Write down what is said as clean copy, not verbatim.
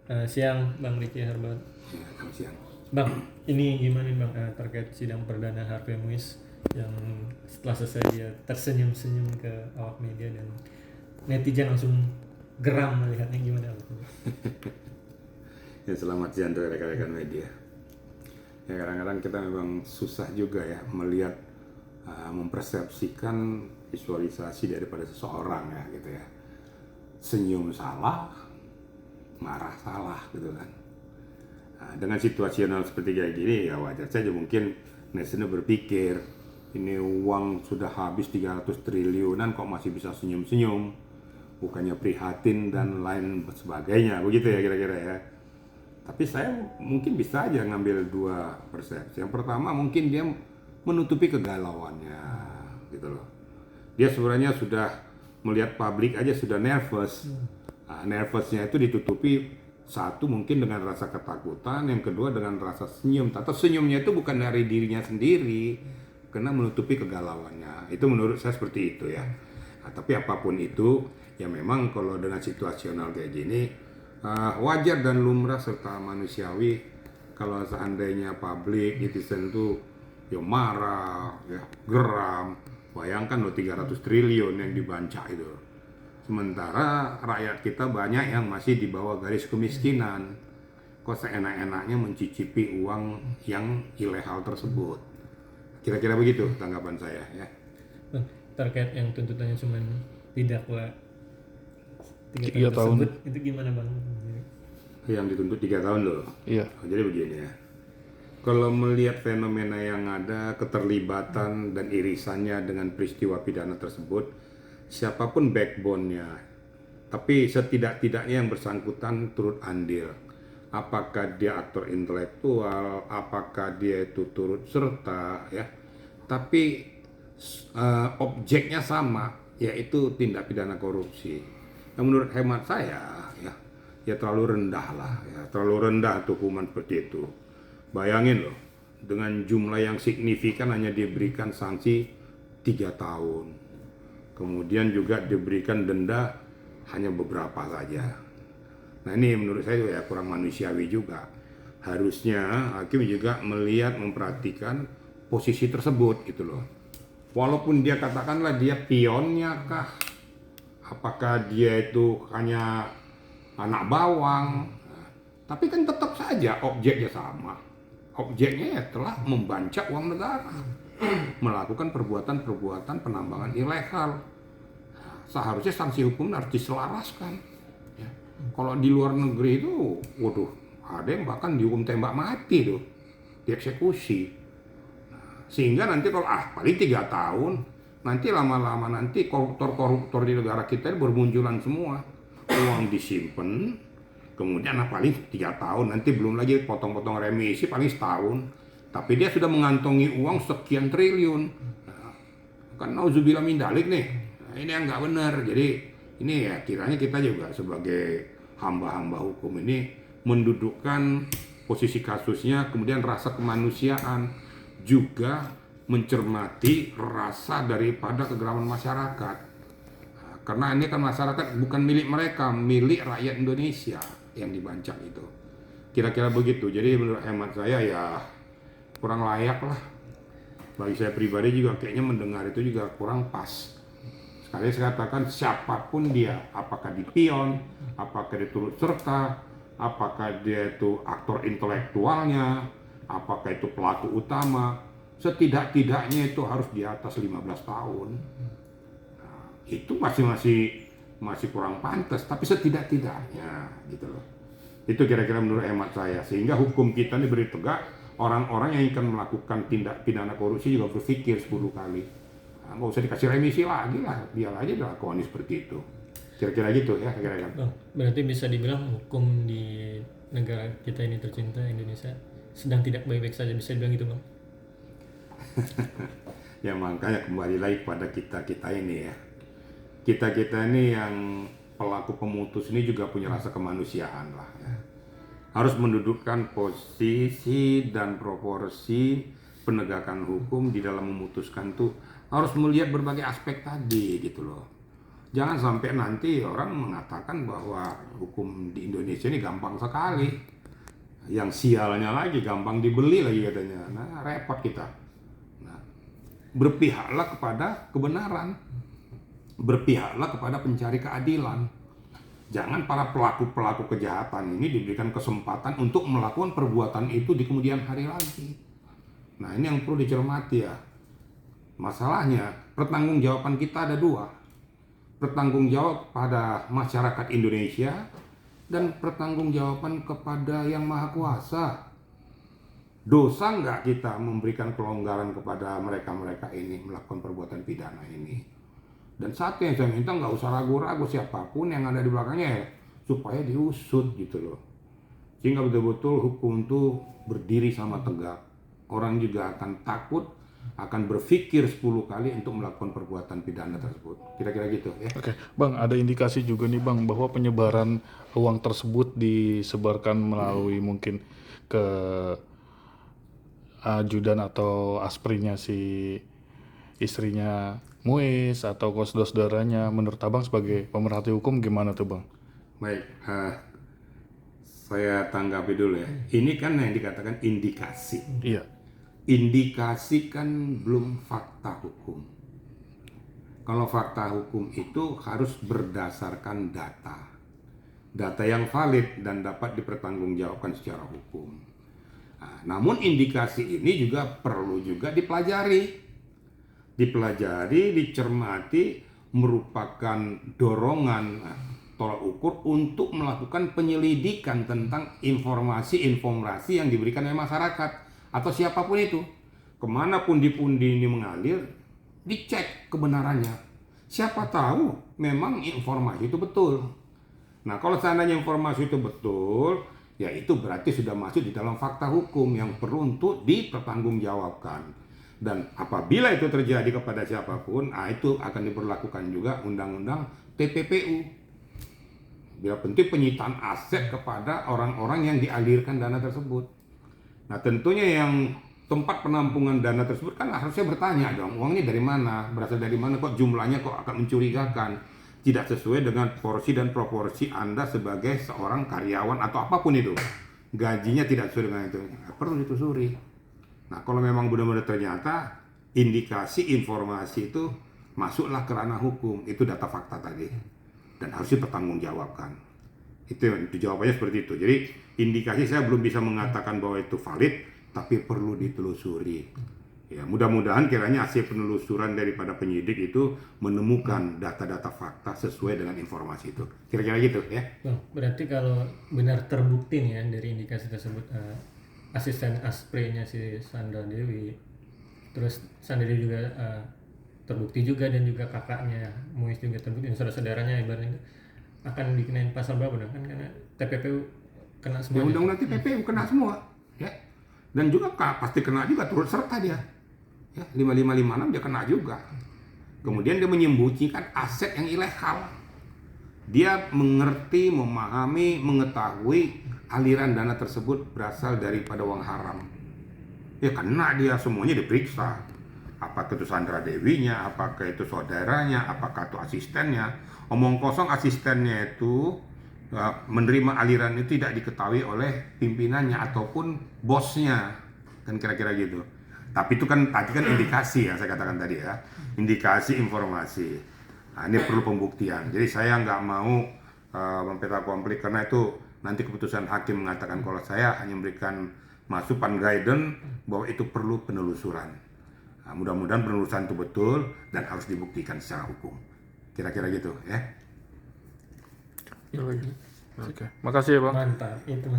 Siang Bang Riki Harbat. Ya, selamat siang. Bang, ini gimana nih Bang terkait sidang perdana Harvey Muiz yang setelah selesai dia tersenyum-senyum ke awak media dan netizen langsung geram melihatnya, gimana Bang? Ya, selamat siang untuk rekan-rekan media. Ya, kadang-kadang kita memang susah juga ya melihat, mempersepsikan visualisasi daripada seseorang ya gitu ya. Senyum salah, marah salah gitu kan. Nah, dengan situasional seperti kayak gini ya wajar saja mungkin netizen berpikir ini uang sudah habis 300 triliunan kok masih bisa senyum-senyum, bukannya prihatin dan lain sebagainya, begitu ya kira-kira ya. Tapi saya mungkin bisa aja ngambil dua persepsi. Yang pertama mungkin dia menutupi kegalauannya gitu loh. Dia sebenarnya sudah melihat publik aja sudah nervous. Nah, nervousnya itu ditutupi satu mungkin dengan rasa ketakutan, yang kedua dengan rasa senyum. Atau senyumnya itu bukan dari dirinya sendiri, karena menutupi kegalauannya. Itu menurut saya seperti itu ya. Nah, tapi apapun itu, ya memang kalau dengan situasional kayak gini, wajar dan lumrah serta manusiawi kalau seandainya publik netizen itu ya marah, ya geram. Bayangkan loh 300 triliun yang dibancak itu. Sementara rakyat kita banyak yang masih di bawah garis kemiskinan. Kok seenak-enaknya mencicipi uang yang ilegal tersebut. Kira-kira begitu tanggapan saya ya. Bang, terkait yang tuntutannya cuma didakwa 3 tahun 3 tahun. tersebut, itu gimana Bang? Yang dituntut 3 tahun loh. Iya. Jadi begini ya. Kalau melihat fenomena yang ada, keterlibatan dan irisannya dengan peristiwa pidana tersebut, siapapun backbone-nya, tapi setidak-tidaknya yang bersangkutan turut andil. Apakah dia aktor intelektual, apakah dia itu turut serta, ya. Tapi objeknya sama, yaitu tindak pidana korupsi. Nah, menurut hemat saya, ya terlalu rendah lah, ya terlalu rendah tuh hukuman seperti itu. Bayangin loh, dengan jumlah yang signifikan hanya diberikan sanksi 3 tahun. Kemudian juga diberikan denda hanya beberapa saja. Nah ini menurut saya ya kurang manusiawi juga. Harusnya hakim juga melihat, memperhatikan posisi tersebut gitu loh. Walaupun dia katakanlah dia pionnya kah, apakah dia itu hanya anak bawang, tapi kan tetap saja objeknya sama. Objeknya ya telah membancak uang negara, melakukan perbuatan-perbuatan penambangan ilegal. Seharusnya sanksi hukum harus diselaraskan. Ya. Kalau di luar negeri itu, waduh, ada yang bahkan dihukum tembak mati tuh, dieksekusi. Sehingga nanti kalau paling 3 tahun, nanti lama-lama nanti koruptor-koruptor di negara kita bermunculan semua. Uang disimpan, kemudian paling 3 tahun, nanti belum lagi potong-potong remisi paling setahun. Tapi dia sudah mengantongi uang sekian triliun. Nah, kan nauzubillah min dzalik nih. Nah, ini yang nggak benar. Jadi ini ya kiranya kita juga sebagai hamba-hamba hukum ini mendudukkan posisi kasusnya, kemudian rasa kemanusiaan, juga mencermati rasa daripada kegeraman masyarakat. Karena ini kan masyarakat bukan milik mereka, milik rakyat Indonesia yang dibancak itu. Kira-kira begitu. Jadi menurut hemat saya ya kurang layak lah. Bagi saya pribadi juga kayaknya mendengar itu juga kurang pas. Sekali saya katakan siapapun dia, apakah di pion, apakah dia turut serta, apakah dia itu aktor intelektualnya, apakah itu pelaku utama, setidak-tidaknya itu harus di atas 15 tahun. Itu masih kurang pantas, tapi setidak-tidaknya gitu loh. Itu kira-kira menurut hemat saya, sehingga hukum kita ini beri tegak, orang-orang yang akan melakukan tindak pidana korupsi juga berpikir 10 kali. Nggak usah dikasih remisi lagi lah, biar aja dilakoni seperti itu. Kira-kira gitu ya kira-kira. Bang, berarti bisa dibilang hukum di negara kita ini tercinta Indonesia sedang tidak baik-baik saja, bisa dibilang gitu Bang? Ya makanya kembali lagi pada kita ini ya. Kita ini yang pelaku pemutus ini juga punya rasa kemanusiaan lah ya. Harus mendudukkan posisi dan proporsi penegakan hukum di dalam memutuskan tuh harus melihat berbagai aspek tadi gitu loh. Jangan sampai nanti orang mengatakan bahwa hukum di Indonesia ini gampang sekali. Yang sialnya lagi gampang dibeli lagi katanya. Nah, repot kita. Nah, berpihaklah kepada kebenaran. Berpihaklah kepada pencari keadilan. Jangan para pelaku-pelaku kejahatan ini diberikan kesempatan untuk melakukan perbuatan itu di kemudian hari lagi. Nah, ini yang perlu dicermati ya. Masalahnya, pertanggungjawaban kita ada dua. Pertanggungjawab pada masyarakat Indonesia dan pertanggungjawaban kepada Yang Maha Kuasa. Dosa nggak kita memberikan kelonggaran kepada mereka-mereka ini melakukan perbuatan pidana ini? Dan satu yang saya minta, nggak usah ragu-ragu siapapun yang ada di belakangnya ya, supaya diusut gitu loh. Sehingga betul-betul hukum itu berdiri sama tegak. Orang juga akan takut, akan berpikir 10 kali untuk melakukan perbuatan pidana tersebut. Kira-kira gitu ya. Oke, Bang, ada indikasi juga nih Bang bahwa penyebaran uang tersebut disebarkan melalui mungkin ke ajudan atau asprinya si istrinya Muiz atau saudara-saudaranya. Menurut Abang sebagai pemerhati hukum gimana tuh Bang? Baik, saya tanggapi dulu ya. Ini kan yang dikatakan indikasi. Iya. Indikasi kan belum fakta hukum. Kalau fakta hukum itu harus berdasarkan data. Data yang valid dan dapat dipertanggungjawabkan secara hukum. Nah, namun indikasi ini juga perlu juga dipelajari. Dipelajari, dicermati, merupakan dorongan tolak ukur untuk melakukan penyelidikan tentang informasi-informasi yang diberikan oleh masyarakat atau siapapun itu. Kemanapun pundi ini mengalir, dicek kebenarannya. Siapa tahu memang informasi itu betul. Nah, kalau seandainya informasi itu betul, ya itu berarti sudah masuk di dalam fakta hukum yang perlu untuk dipertanggungjawabkan. Dan apabila itu terjadi kepada siapapun, itu akan diberlakukan juga undang-undang TPPU. Bila penting penyitaan aset kepada orang-orang yang dialirkan dana tersebut. Nah, tentunya yang tempat penampungan dana tersebut kan harusnya bertanya dong, uang ini dari mana, berasal dari mana, kok jumlahnya kok akan mencurigakan, tidak sesuai dengan porsi dan proporsi Anda sebagai seorang karyawan atau apapun itu. Gajinya tidak sesuai dengan itu, perlu ditelusuri. Nah, kalau memang benar-benar ternyata indikasi informasi itu masuklah ke ranah hukum, itu data fakta tadi, dan harus dipertanggungjawabkan. Itu jawabannya seperti itu. Jadi indikasi saya belum bisa mengatakan bahwa itu valid, tapi perlu ditelusuri. Ya, mudah-mudahan kiranya hasil penelusuran daripada penyidik itu menemukan data-data fakta sesuai dengan informasi itu. Kira-kira gitu ya. Bang, berarti kalau benar terbukti nih ya dari indikasi tersebut, asisten asprenya si Sandra Dewi, terus Sandra Dewi juga terbukti juga, dan juga kakaknya Muiz juga terbukti, dan saudara-saudaranya ibaratnya akan dikenain pasal berapa dong? Kan karena TPPU kena semua. Ya, undang-undang TPPU kena semua, ya. Dan juga pasti kena juga, turut serta dia. Ya, 5556 dia kena juga. Kemudian dia menyembunyikan aset yang ilegal. Dia mengerti, memahami, mengetahui aliran dana tersebut berasal daripada uang haram. Ya kena dia, semuanya diperiksa. Apakah itu Sandra Dewinya, apakah itu saudaranya, apakah itu asistennya. Omong kosong asistennya itu menerima aliran itu tidak diketahui oleh pimpinannya ataupun bosnya. Kan kira-kira gitu. Tapi itu kan tadi kan indikasi ya, saya katakan tadi ya. Indikasi informasi. Nah, ini perlu pembuktian. Jadi saya nggak mau mempetak-komplik karena itu nanti keputusan hakim mengatakan. Kalau saya hanya memberikan masukan guidance bahwa itu perlu penelusuran. Nah, mudah-mudahan penelusuran itu betul dan harus dibuktikan secara hukum. Kira-kira gitu ya. Oke, makasih ya Bang. Mantap, itu Mas.